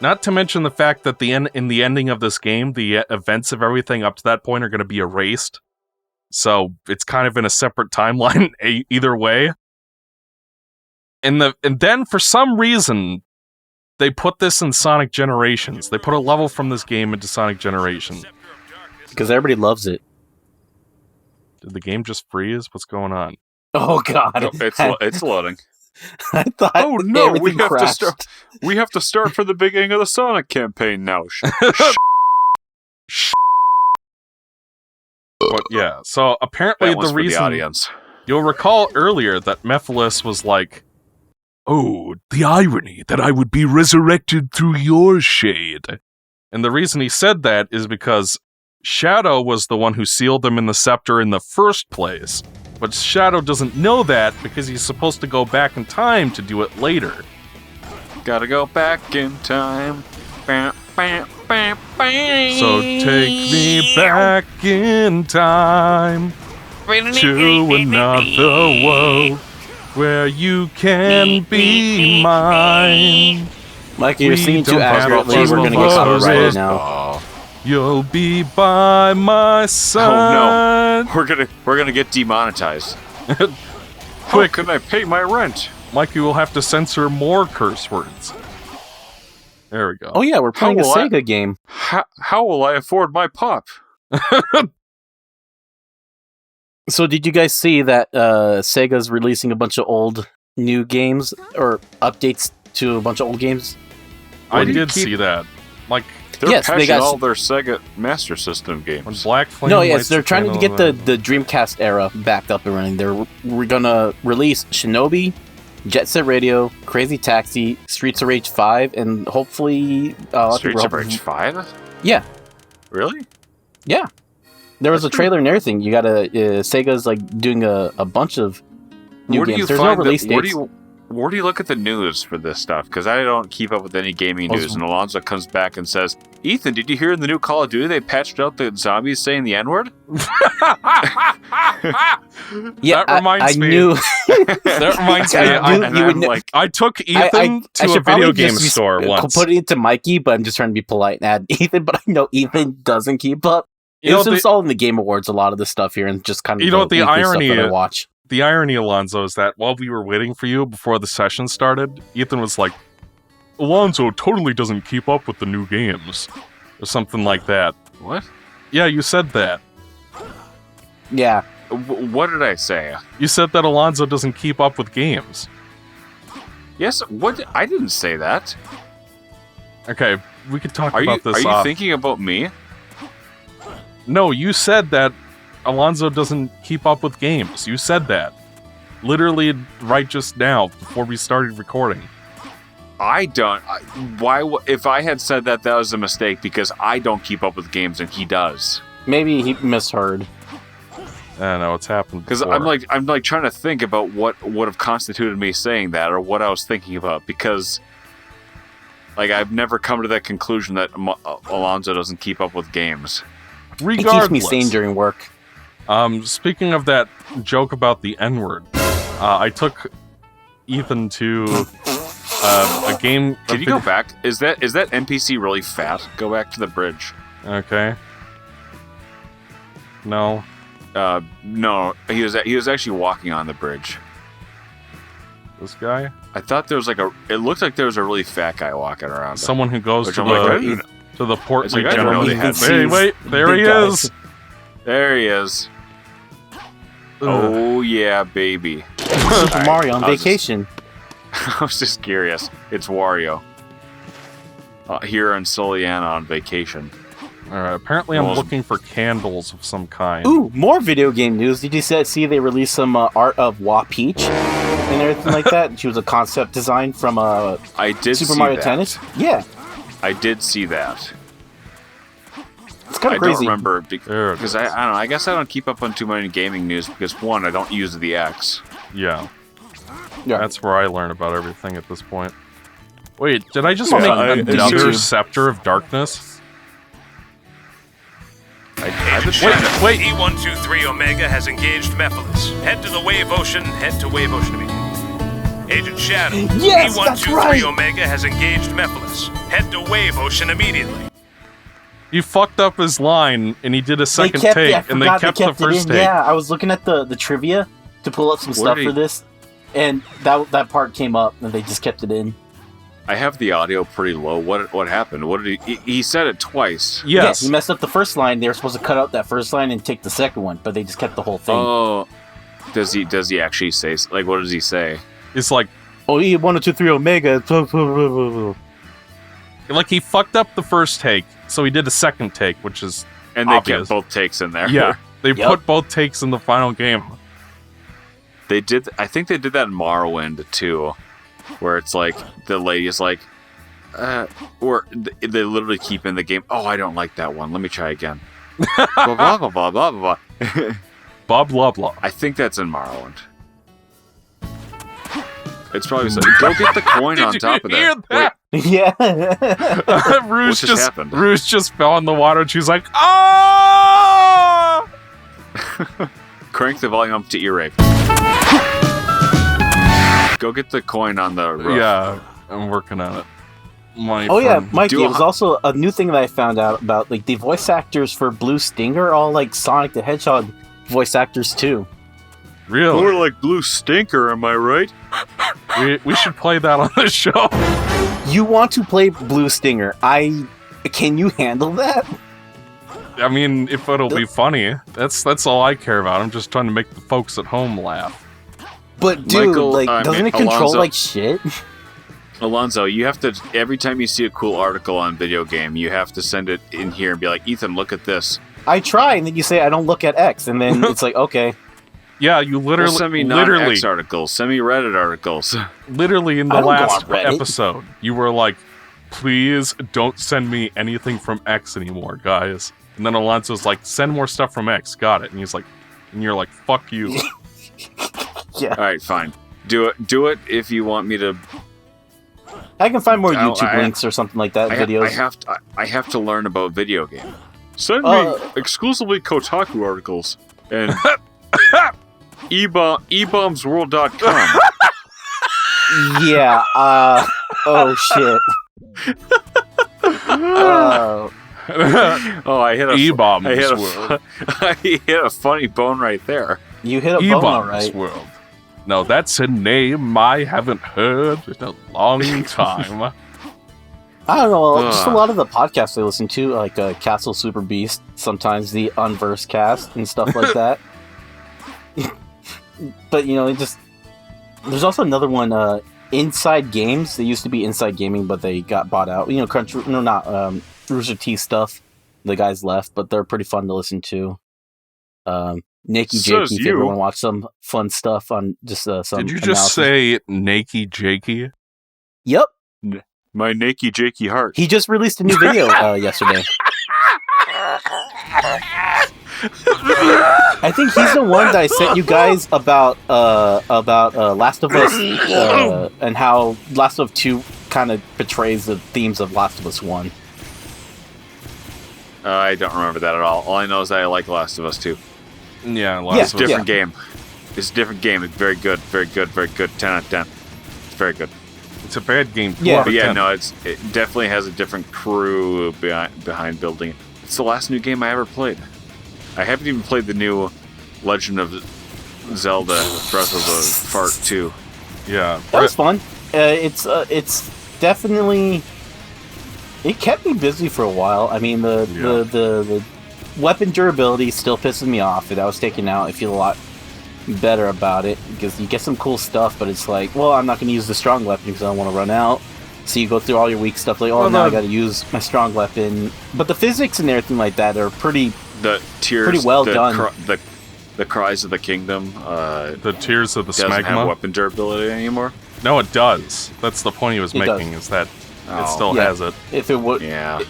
Not to mention the fact that in the ending of this game, the events of everything up to that point are going to be erased. So it's kind of in a separate timeline either way. And then for some reason, they put this in Sonic Generations. They put a level from this game into Sonic Generations. Because everybody loves it. Did the game just freeze? What's going on? Oh God! No, it's loading. I thought. Oh no! We have crashed. to start. We have to start from the beginning of the Sonic campaign now. But yeah, so apparently the reason audience. You'll recall earlier that Mephiles was like, "Oh, the irony that I would be resurrected through your shade." And the reason he said that is because Shadow was the one who sealed them in the scepter in the first place. But Shadow doesn't know that because he's supposed to go back in time to do it later. Gotta go back in time. Bam, bam, bam, bam. So take me back in time to another world where you can be mine. Mikey, you're singing too don't have accurately. a We're gonna get worries. copyrighted now. Oh. You'll be by my side. Oh no, we're gonna get demonetized. How Quick, can I pay my rent? Mikey will have to censor more curse words. There we go. Oh yeah, we're playing a How will Sega game. How will I afford my pop? So did you guys see that Sega's releasing a bunch of old new games or updates to a bunch of old games? I did see that. Like, They're Yes, they patching got all their Sega Master System when games. Black Flame. No, yes, lights they're trying to candle get in the Dreamcast era back up and running. We're gonna release Shinobi, Jet Set Radio, Crazy Taxi, Streets of Rage 5, and hopefully Streets of Rage 5? Yeah, Really? yeah. There was a trailer and everything. You got Sega's like doing a bunch of new games. There's no release dates. Where do you look at the news for this stuff? Because I don't keep up with any gaming news. And Alonzo comes back and says, "Ethan, did you hear in the new Call of Duty they patched out the zombies saying the N-word?" Yeah, that reminds me. I knew. That reminds me. I knew you would like, I took Ethan to a should video probably game just store once. Put it into Mikey, but I'm just trying to be polite and add Ethan. But I know Ethan doesn't keep up. You know, It's installed in the Game Awards, a lot of this stuff here, and just kind of You know what the weekly irony stuff that I is? watch. The irony, Alonzo, is that while we were waiting for you before the session started, Ethan was like, "Alonzo totally doesn't keep up with the new games," or something like that. What? Yeah, you said that. Yeah. What did I say? You said that Alonzo doesn't keep up with games. Yes, what? I didn't say that. Okay, we could talk Are about you, this are you off. thinking about me? No, you said that Alonzo doesn't keep up with games. You said that. Literally right just now, before we started recording. I don't. If I had said that, that was a mistake because I don't keep up with games and he does. Maybe he misheard. I don't know, it's happened Because before. I'm like trying to think about what would have constituted me saying that or what I was thinking about because like I've never come to that conclusion that Alonzo doesn't keep up with games. Regardless. He keeps me sane during work. Speaking of that joke about the N-word, I took Ethan to a game. Can you go back? Is that NPC really fat? Go back to the bridge. Okay. No. No, he was actually walking on the bridge. This guy? I thought there was it looked like there was a really fat guy walking around. Someone who goes Which to I'm like, I the didn't- to the port. like, I didn't know they had- Wait, there he Big guys. is. There he is. Oh yeah, baby. Super Mario on I was vacation. I was just curious. It's Wario. Here in Soliana on vacation. All right. Apparently, I'm Well, looking for candles of some kind. Ooh, more video game news. Did you see they released some art of Wa Peach and everything like that? She was a concept design from I did Super see Mario that. Tennis. Yeah, I did see that. it's kind I of crazy. don't remember There it because I don't know. I guess I don't keep up on too many gaming news because one, I don't use the X. Yeah. Yeah. That's where I learn about everything at this point. Wait, did I just Yeah, make it's another YouTube. Scepter of Darkness? I've been trying to- Wait. E123 Omega has engaged Mephiles. Head to the Wave Ocean. Head to Wave Ocean immediately. Agent Shadow. Yes, that's E123 right. Omega has engaged Mephiles. head to Wave Ocean immediately. He fucked up his line, and he did a second take, and they kept the first take. Yeah, I was looking at the trivia to pull up some stuff for this, and that part came up, and they just kept it in. I have the audio pretty low. What happened? What did he said it twice. Yes. Yeah, he messed up the first line. They were supposed to cut out that first line and take the second one, but they just kept the whole thing. Oh, does he actually say, like, what does he say? It's like, E 1023 Omega. like he fucked up the first take, so he did a second take, which is And they obvious. kept both takes in there. Yeah, they Yep. put both takes in the final game. They did. I think they did that in Morrowind too, where it's like the lady is like, or they literally keep in the game. Oh, I don't like that one. Let me try again. Blah blah blah blah blah blah. Blah blah blah. I think that's in Morrowind. It's probably said, go get the coin on top of Hear that. that? Yeah. Rouge What just happened? Rouge just fell in the water, and she's like, "Ah!" Wait, crank the volume up to ear rape. Go get the coin on the roof. Yeah, I'm working on it. Yeah, Mikey, Do it was also a new thing that I found out about. Like, the voice actors for Blue Stinger are all like Sonic the Hedgehog voice actors too. Really? More like Blue Stinker, am I right? We should play that on the show. You want to play Blue Stinger? Can you handle that? I mean, if it'll be funny, that's all I care about. I'm just trying to make the folks at home laugh. But dude, Michael, doesn't it control Alonzo- like shit? Alonzo, you have to, every time you see a cool article on video game, you have to send it in here and be like, Ethan, look at this. I try, and then you say I don't look at X, and then it's like, okay. Yeah, you literally, Well, send me literally, non-X articles. Send me Reddit articles. literally in the I don't go last on Reddit. episode, you were like, please don't send me anything from X anymore, guys. And then Alonso's like, send more stuff from X. Got it. And he's like, and you're like, fuck you. Yeah. All right, fine. Do it if you want me to. I can find more Oh, YouTube links or something like that, videos. I have to learn about video game. Send me Uh, exclusively Kotaku articles and ebombsworld.com. Yeah, oh shit. Oh, I hit a E-Bombs I hit World. I hit a funny bone right there. You hit a bone, E-Bombs alright. World. No, that's a name I haven't heard in a long time. I don't know, just a Ugh. lot of the podcasts I listen to, like Castle Super Beast, sometimes the Unverse cast and stuff like that. But, you know, it just... There's also another one, Inside Games. They used to be Inside Gaming, but they got bought out. You know, Country... No, not, Rooster T stuff. The guys left, but they're pretty fun to listen to. Nakey Says Jakey, if you ever you. want to watch some fun stuff on just some Did you just analysis. say Nakey Jakey? Yep. My nakey jakey heart. He just released a new video yesterday. I think he's the one that I sent you guys about Last of Us and how Last of Us 2 kind of betrays the themes of Last of Us 1. I don't remember that at all. All I know is that I like Last of Us 2. Yeah, Yeah. Last of Us. Different game. It's a different game. It's very good. Very good. Very good. 10 out of 10. It's very good. It's a bad game. Yeah. But yeah, 10. no, it definitely has a different crew behind building it. It's the last new game I ever played. I haven't even played the new Legend of Zelda Breath of the Fart 2. Yeah. That was fun. It's definitely... It kept me busy for a while. I mean, the weapon durability still pisses me off. If that was taken out, I feel a lot better about it because you get some cool stuff, but it's like, well, I'm not going to use the strong weapon because I don't want to run out. So you go through all your weak stuff, like, oh, Well, now I no. got to use my strong weapon. But the physics and everything like that are pretty The tears, Pretty well done. The Cries of the Kingdom The Tears of the doesn't have Smegma. weapon durability anymore. No, it does. That's the point he was It making, does. is that Oh, it still yeah. has it. if it would. Yeah.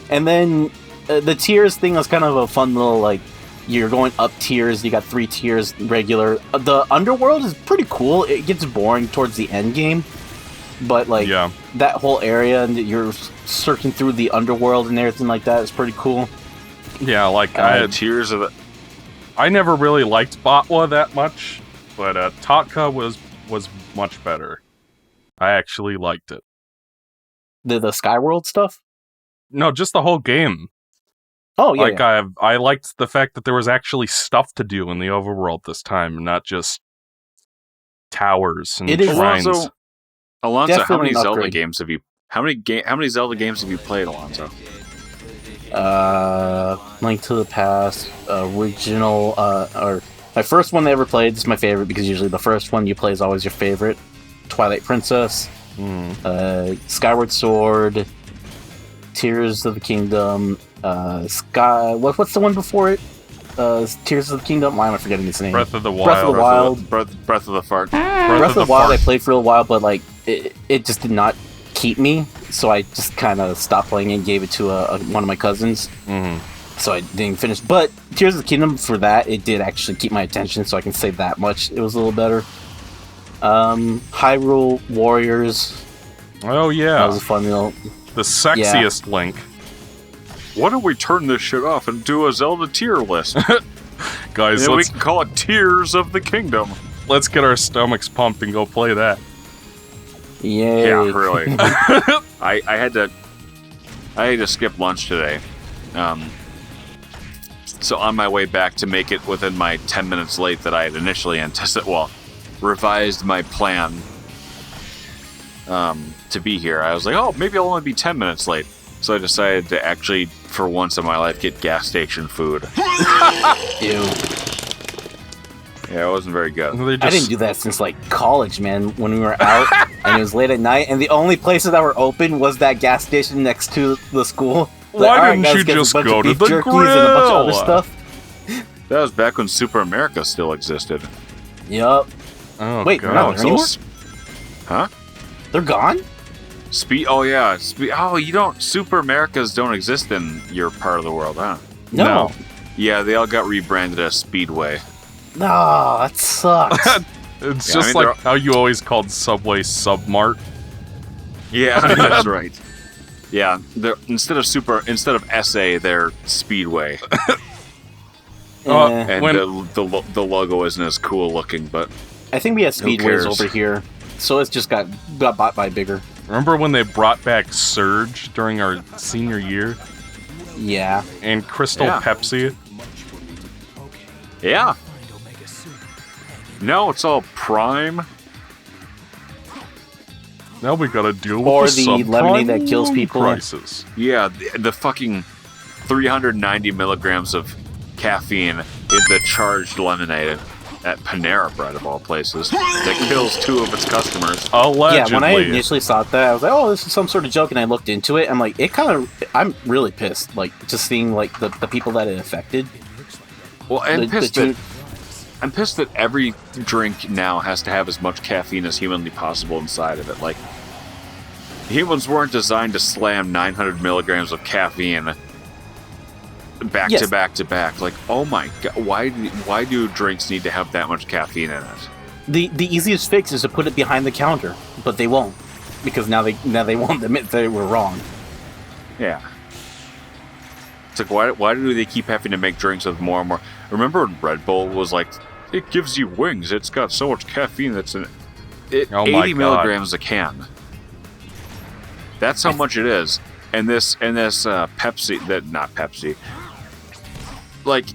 And then the tiers thing was kind of a fun little, like, you're going up tiers. You got 3 tiers regular. The underworld is pretty cool. It gets boring towards the end game, but like Yeah. that whole area and you're searching through the underworld and everything like that is pretty cool. Yeah, like Tears of the. I never really liked Botwa that much, but Tatka was much better. I actually liked it. The Skyworld stuff? No, just the whole game. Oh, yeah. Like, I liked the fact that there was actually stuff to do in the overworld this time, not just towers and It is shrines. Alonso, how many Definitely an Zelda upgrade. games have you? How many Zelda games have you played, Alonso? Link to the Past, original, or my first one I ever played is my favorite because usually the first one you play is always your favorite. Twilight Princess, Skyward Sword, Tears of the Kingdom, what's the one before it? Tears of the Kingdom. Why am I forgetting its name? Breath of the Wild. Breath of the Wild. Breath of the Fart. Breath of the Wild. I played for a while, but like it just did not keep me, so I just kind of stopped playing and gave it to one of my cousins. So I didn't finish. But Tears of the Kingdom, for that, it did actually keep my attention, so I can say that much. It was a little better. Hyrule Warriors. Oh, yeah. That was a fun little. The sexiest Link. Why don't we turn this shit off and do a Zelda tier list? Guys, And then we can call it Tears of the Kingdom. let's get our stomachs pumped and go play that. Yay. Yeah, really. I had to skip lunch today. So on my way back to make it within my 10 minutes late that I had initially revised my plan to be here. I was like, oh, maybe I'll only be 10 minutes late. So I decided to actually, for once in my life, get gas station food. Ew. Yeah, it wasn't very good. I didn't do that since like college, man. When we were out and it was late at night, and the only places that were open was that gas station next to the school. Why didn't you just go to the grill? And a bunch of other stuff. That was back when Super America still existed. Yup. Oh, Wait, God. no, anymore? Huh? They're gone? Oh yeah. You don't. Super Americas don't exist in your part of the world, huh? No. Yeah, they all got rebranded as Speedway. No, that sucks. It's Yeah, just I mean, like how you always called Subway Submart. Yeah, that's right. Yeah, instead of SA, they're Speedway, Eh. and the logo isn't as cool looking, but I think we had Who Speedways cares? over here, so it's just got bought by bigger. Remember when they brought back Surge during our senior year? Yeah. And Crystal Yeah. Pepsi? yeah. No, it's all Prime. Now we gotta deal with Or the the subprime lemonade that kills loan people. crisis. Yeah, the fucking 390 milligrams of caffeine in the charged lemonade at Panera Bread of all places that kills 2 of its customers. Allegedly. Yeah, when I initially saw that, I was like, "Oh, this is some sort of joke," and I looked into it. I'm like, I'm really pissed. Like, just seeing like the people that it affected. Well, I'm The pissed two- I'm pissed that every drink now has to have as much caffeine as humanly possible inside of it. Like, humans weren't designed to slam 900 milligrams of caffeine back Yes. to back to back. Like, oh my god, why do drinks need to have that much caffeine in it? The easiest fix is to put it behind the counter, but they won't, because now they won't admit they were wrong. Yeah. It's like, why do they keep having to make drinks with more and more? Remember when Red Bull was like, it gives you wings, it's got so much caffeine that's in it. Oh my 80 God. milligrams a can. That's how much it is. And this Pepsi, not Pepsi, like,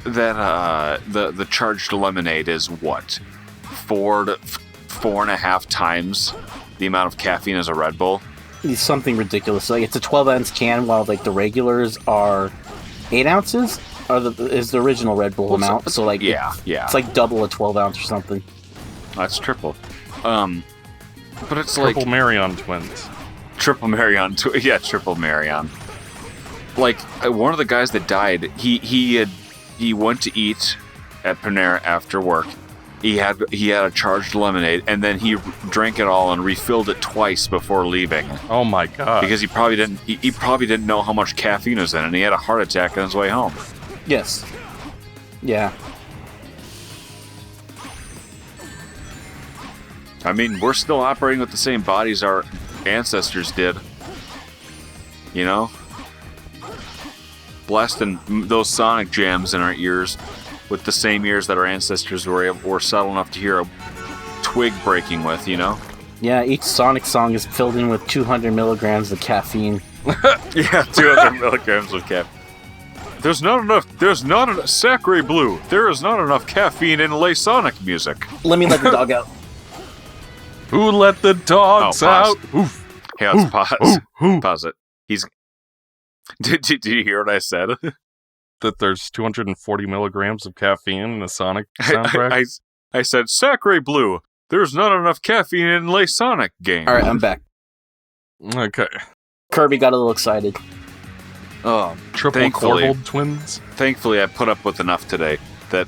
that, the charged lemonade is what? 4 to 4.5 times the amount of caffeine as a Red Bull? It's something ridiculous. Like, it's a 12-ounce can, while like the regulars are 8 ounces. Is the original Red Bull amount? So like, yeah. it's like double a 12-ounce or something. That's triple. But it's Triple like Marion twins. Triple Marion. Triple Marion. Like, one of the guys that died, he went to eat at Panera after work. He had a charged lemonade, and then he drank it all and refilled it twice before leaving Oh my god. because he probably didn't know how much caffeine was in it, and he had a heart attack on his way home. Yes. Yeah. I mean, we're still operating with the same bodies our ancestors did. You know? Blasting those sonic jams in our ears with the same ears that our ancestors were subtle enough to hear a twig breaking with, you know? Yeah, each Sonic song is filled in with 200 milligrams of caffeine. Yeah, 200 milligrams of caffeine. There's not enough Sacre Blue. There is not enough caffeine in Lay Sonic music. Let me let the dog out. Who let the dogs out? Oof. Hey, let's pause. Ooh. Pause it. Did you hear what I said? That there's 240 milligrams of caffeine in a Sonic soundtrack? I said, Sacre Blue. There's not enough caffeine in Lay Sonic game. All right, I'm back. Okay. Kirby got a little excited. Triple Thankfully. Corvold twins? Thankfully, I put up with enough today that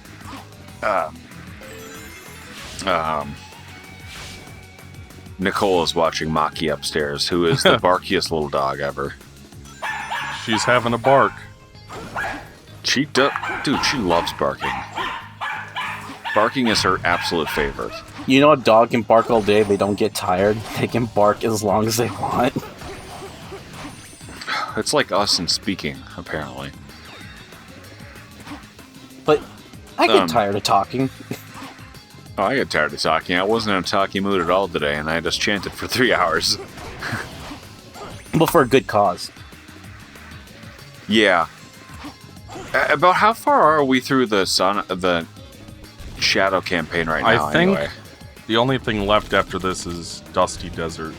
Nicole is watching Maki upstairs, who is the barkiest little dog ever. She's having a bark. She loves barking. Barking is her absolute favorite. You know, a dog can bark all day. They don't get tired. They can bark as long as they want. It's like us in speaking, apparently. But I get tired of talking. Oh, I get tired of talking. I wasn't in a talky mood at all today, and I just chanted for 3 hours. But for a good cause. Yeah. About how far are we through the Shadow campaign right now, I think anyway? the only thing left after this is Dusty Desert.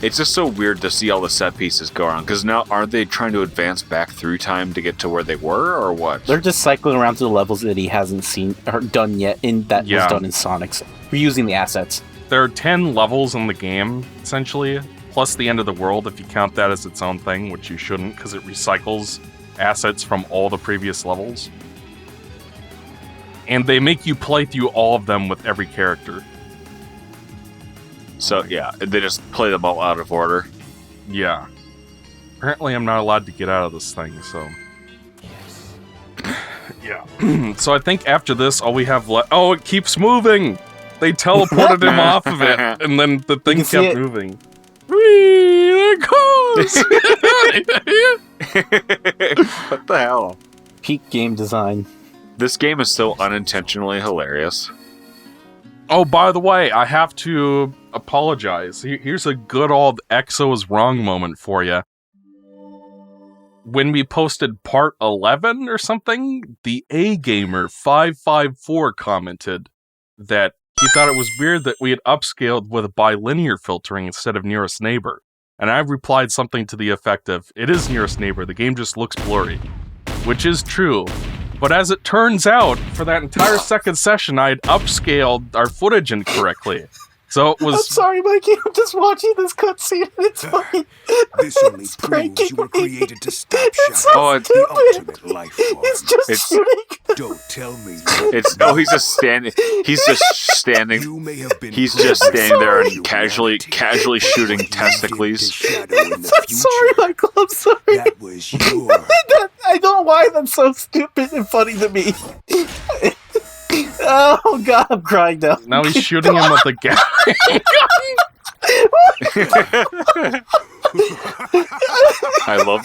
It's just so weird to see all the set pieces go on, because now aren't they trying to advance back through time to get to where they were, or what? They're just cycling around to the levels that he hasn't seen or done yet, was done in Sonic's. Reusing the assets. There are 10 levels in the game, essentially, plus the end of the world, if you count that as its own thing, which you shouldn't, because it recycles assets from all the previous levels. And they make you play through all of them with every character. So, yeah, they just play them all out of order. Yeah. Apparently I'm not allowed to get out of this thing, so... Yeah. So I think after this, all we have left... Oh, it keeps moving! They teleported him off of it, and then the thing kept moving. Whee! There it goes! What the hell? Peak game design. This game is so unintentionally hilarious. Oh, by the way, I have to apologize. Here's a good old Exo is wrong moment for you. When we posted part 11 or something, the A-Gamer554 commented that he thought it was weird that we had upscaled with bilinear filtering instead of nearest neighbor. And I replied something to the effect of, it is nearest neighbor, the game just looks blurry. Which is true. But as it turns out, for that entire second session, I had upscaled our footage incorrectly. So it was... I'm sorry, Mikey. I'm just watching this cutscene. It's fucking... This only proves you were created to stop It's Shadow, so the stupid. ultimate life form. He's just shooting. Don't tell me. He's just standing. He's just standing. You may have been He's just standing there and You casually shooting did to testicles. Shadow in the I'm sorry, future. Michael. I'm sorry. That was your... I don't know why that's so stupid and funny to me. Oh god, I'm crying now. Now he's shooting him with a gas. I love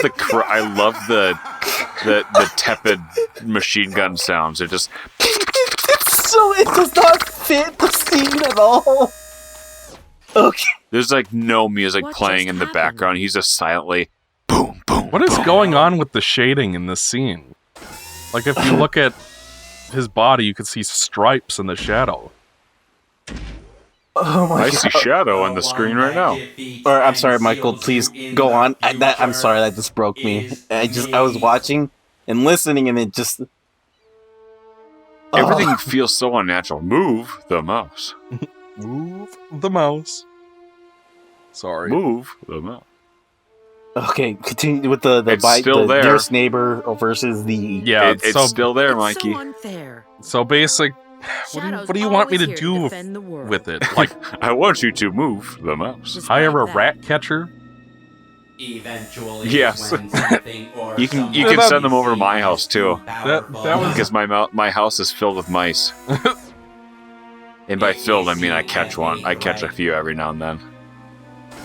the tepid machine gun sounds. It just It does not fit the scene at all. Okay. there's like no music What playing just in the happened? background. He's just silently boom boom. What is boom. going on with the shading in this scene? Like, if you look at his body, you can see stripes in the shadow. Oh my I see shadow on the screen right now. Or I'm sorry, Michael. Please go on. I'm sorry. That just broke me. I was watching and listening, and it just Everything feels so unnatural. Move the mouse. Move the mouse. Sorry. Move the mouse. Okay, continue with the It's bite. still The there. nearest neighbor versus the. Yeah, It's so, still there, It's Mikey. so unfair. so basic. What do you want me to Shadow's do always here to defend the world. with it? Like, I want you to move the mouse. Despite hire a that, rat catcher? Eventually, Yes. when something or You can someone send them over to my house too, That was- because my house is filled with mice. And by filled, I mean I catch one. I catch a few every now and then.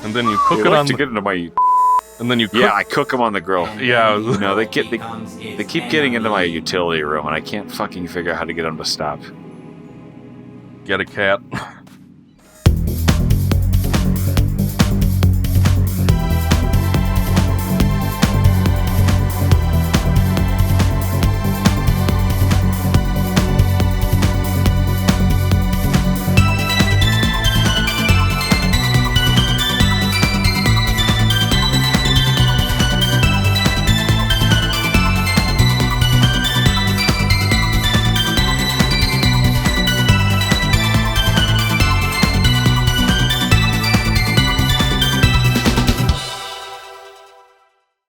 And then you cook They it like on to the, get into my. and then you cook. Yeah, I cook them on the grill. Yeah. No, they keep getting into my utility room, and I can't fucking figure out how to get them to stop. Get a cat.